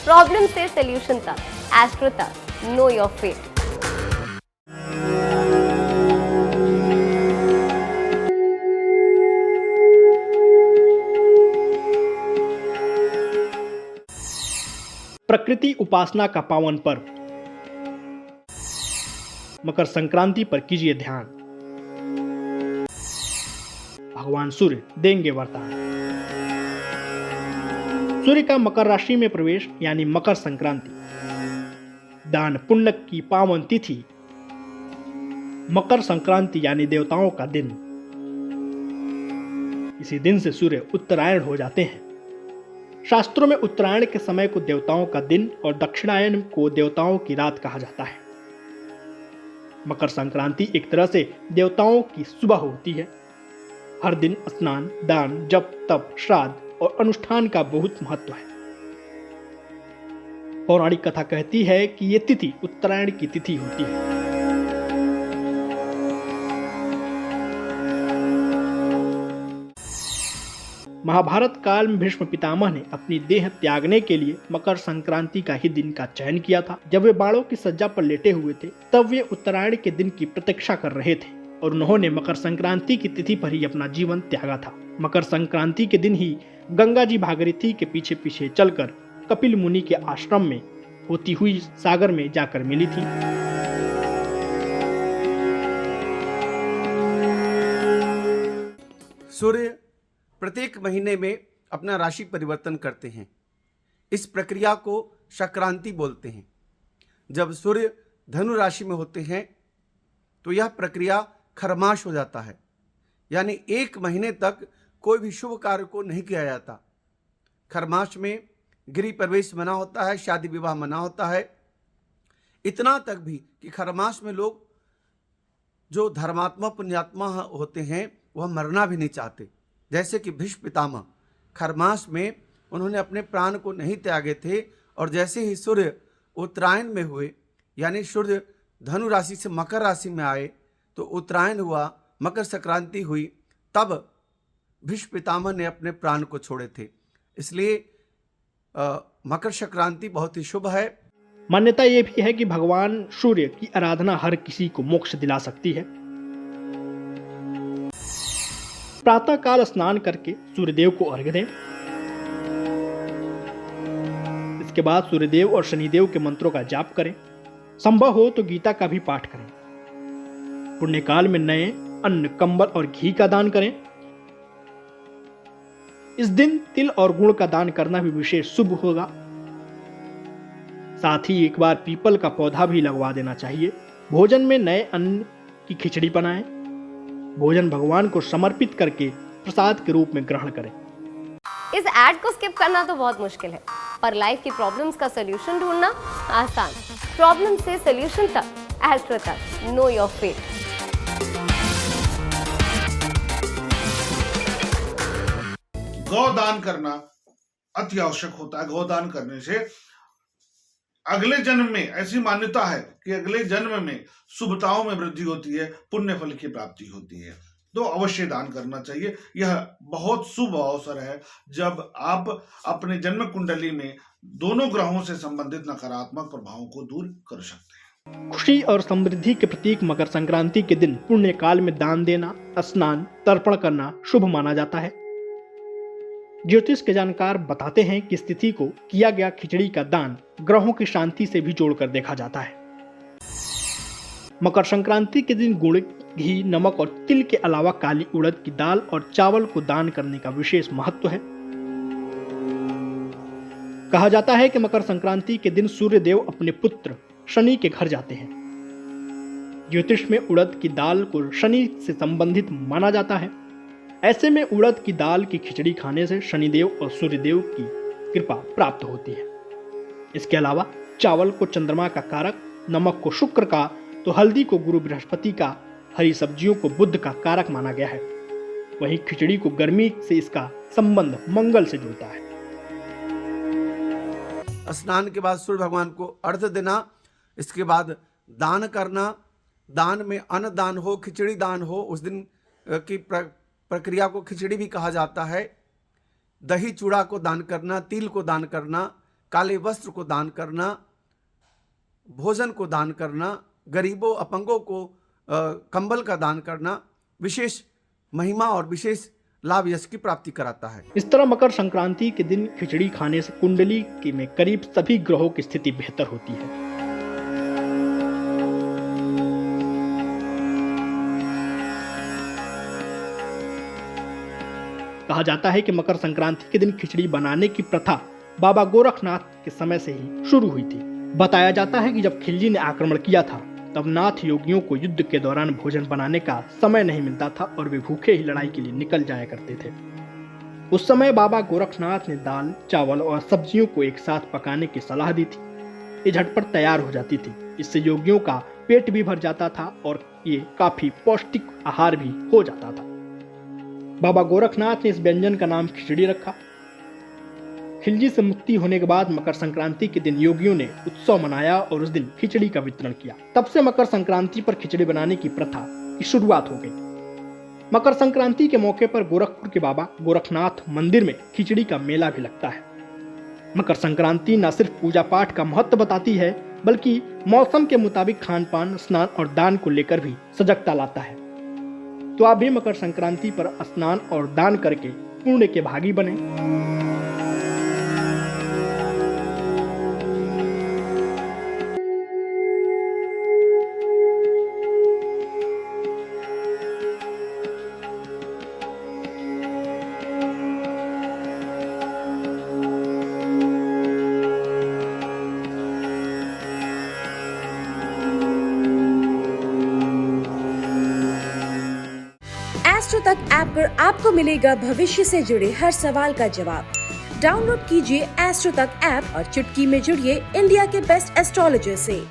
Problem से solution तक, astro तक, नो योर फेट। प्रकृति उपासना का पावन पर्व मकर संक्रांति पर कीजिए ध्यान। भगवान सूर्य देंगे वरदान। सूर्य का मकर राशि में प्रवेश यानी मकर संक्रांति, दान पुण्य की पावन तिथि। मकर संक्रांति यानी देवताओं का दिन। इसी दिन से सूर्य उत्तरायण हो जाते हैं। शास्त्रों में उत्तरायण के समय को देवताओं का दिन और दक्षिणायन को देवताओं की रात कहा जाता है। मकर संक्रांति एक तरह से देवताओं की सुबह होती है। हर दिन स्नान, दान, जप, तप, श्राद्ध और अनुष्ठान का बहुत महत्व है। पौराणिक कथा कहती है कि ये तिथि उत्तरायण की तिथि होती है। महाभारत काल में भीष्म पितामह ने अपनी देह त्यागने के लिए मकर संक्रांति का ही दिन का चयन किया था। जब वे बाणों की सज्जा पर लेटे हुए थे तब वे उत्तरायण के दिन की प्रतीक्षा कर रहे थे और उन्होंने मकर संक्रांति की तिथि पर ही अपना जीवन त्यागा था। मकर संक्रांति के दिन ही गंगा जी भागीरथी के पीछे पीछे चलकर कपिल मुनि के आश्रम में होती हुई सागर में जाकर मिली थी। सूर्य प्रत्येक महीने में अपना राशि परिवर्तन करते हैं। इस प्रक्रिया को संक्रांति बोलते हैं। जब सूर्य धनु राशि में होते हैं तो यह प्रक्रिया खरमाश हो जाता है, यानी एक महीने तक कोई भी शुभ कार्य को नहीं किया जाता। खरमाश में गृह प्रवेश मना होता है, शादी विवाह मना होता है। इतना तक भी कि खरमाश में लोग जो धर्मात्मा पुण्यात्मा होते हैं वह मरना भी नहीं चाहते। जैसे कि भीष्म पितामह खरमास में उन्होंने अपने प्राण को नहीं त्यागे थे और जैसे ही सूर्य उत्तरायण में हुए, यानी सूर्य धनु राशि से मकर राशि में आए तो उत्तरायण हुआ, मकर संक्रांति हुई, तब भीष्म पितामह ने अपने प्राण को छोड़े थे। इसलिए मकर संक्रांति बहुत ही शुभ है। मान्यता यह भी है कि भगवान सूर्य की आराधना हर किसी को मोक्ष दिला सकती है। प्रातः काल स्नान करके सूर्यदेव को अर्घ्य दें। इसके बाद सूर्यदेव और शनिदेव के मंत्रों का जाप करें। संभव हो तो गीता का भी पाठ करें। पुण्य काल में नए अन्न, कंबल और घी का दान करें। इस दिन तिल और गुड़ का दान करना भी विशेष शुभ होगा। साथ ही एक बार पीपल का पौधा भी लगवा देना चाहिए। भोजन में नए अन्न की खिचड़ी बनाएं। भोजन भगवान को समर्पित करके प्रसाद के रूप में ग्रहण करें। इस ऐड को स्किप करना तो बहुत मुश्किल है, पर लाइफ की प्रॉब्लम्स का सलूशन ढूंढना आसान। प्रॉब्लम से सलूशन तक, एस्ट्रो तक, नो योर फेट। गौदान करना अति आवश्यक होता है। गौदान करने से अगले जन्म में, ऐसी मान्यता है कि अगले जन्म में शुभताओं में वृद्धि होती है, पुण्य फल की प्राप्ति होती है। तो अवश्य दान करना चाहिए। यह बहुत शुभ अवसर है जब आप अपने जन्म कुंडली में दोनों ग्रहों से संबंधित नकारात्मक प्रभावों को दूर कर सकते हैं। खुशी और समृद्धि के प्रतीक मकर संक्रांति के दिन पुण्य काल में दान देना, स्नान, तर्पण करना शुभ माना जाता है। ज्योतिष के जानकार बताते हैं कि इस तिथि को किया गया खिचड़ी का दान ग्रहों की शांति से भी जोड़कर देखा जाता है। मकर संक्रांति के दिन गुड़, घी, नमक और तिल के अलावा काली उड़द की दाल और चावल को दान करने का विशेष महत्व है। कहा जाता है कि मकर संक्रांति के दिन सूर्य देव अपने पुत्र शनि के घर जाते हैं। ज्योतिष में उड़द की दाल को शनि से संबंधित माना जाता है। ऐसे में उड़द की दाल की खिचड़ी खाने से शनिदेव और सूर्यदेव की कृपा प्राप्त होती है। इसके अलावा चावल को चंद्रमा का कारक, नमक को शुक्र का, तो हल्दी को गुरु बृहस्पति का, हरी सब्जियों को बुध का कारक माना गया है। वहीं खिचड़ी को गर्मी से इसका संबंध मंगल से जुड़ता है। स्नान के बाद सूर्य भगवान को अर्घ्य देना, इसके बाद दान करना। दान में अन्न दान हो, खिचड़ी दान हो, उस दिन की प्रक्रिया को खिचड़ी भी कहा जाता है। दही चूड़ा को दान करना, तिल को दान करना, काले वस्त्र को दान करना, भोजन को दान करना, गरीबों अपंगों को कंबल का दान करना विशेष महिमा और विशेष लाभ यश की प्राप्ति कराता है। इस तरह मकर संक्रांति के दिन खिचड़ी खाने से कुंडली में करीब सभी ग्रहों की स्थिति बेहतर होती है। कहा जाता है कि मकर संक्रांति के दिन खिचड़ी बनाने की प्रथा बाबा गोरखनाथ के समय से ही शुरू हुई थी। बताया जाता है कि जब खिलजी ने आक्रमण किया था तब नाथ योगियों को युद्ध के दौरान भोजन बनाने का समय नहीं मिलता था और वे भूखे ही लड़ाई के लिए निकल जाया करते थे। उस समय बाबा गोरखनाथ ने दाल, चावल और सब्जियों को एक साथ पकाने की सलाह दी थी। ये झटपट तैयार हो जाती थी। इससे योगियों का पेट भी भर जाता था और ये काफी पौष्टिक आहार भी हो जाता था। बाबा गोरखनाथ ने इस व्यंजन का नाम खिचड़ी रखा। खिलजी से मुक्ति होने के बाद मकर संक्रांति के दिन योगियों ने उत्सव मनाया और उस दिन खिचड़ी का वितरण किया। तब से मकर संक्रांति पर खिचड़ी बनाने की प्रथा की शुरुआत हो गई। मकर संक्रांति के मौके पर गोरखपुर के बाबा गोरखनाथ मंदिर में खिचड़ी का मेला भी लगता है। मकर संक्रांति न सिर्फ पूजा पाठ का महत्व बताती है बल्कि मौसम के मुताबिक खान पान, स्नान और दान को लेकर भी सजगता लाता है। तो आप भी मकर संक्रांति पर स्नान और दान करके पुण्य के भागी बने। एस्ट्रो तक ऐप पर आपको मिलेगा भविष्य से जुड़े हर सवाल का जवाब। डाउनलोड कीजिए एस्ट्रो तक ऐप और चुटकी में जुड़िए इंडिया के बेस्ट एस्ट्रोलॉजर से।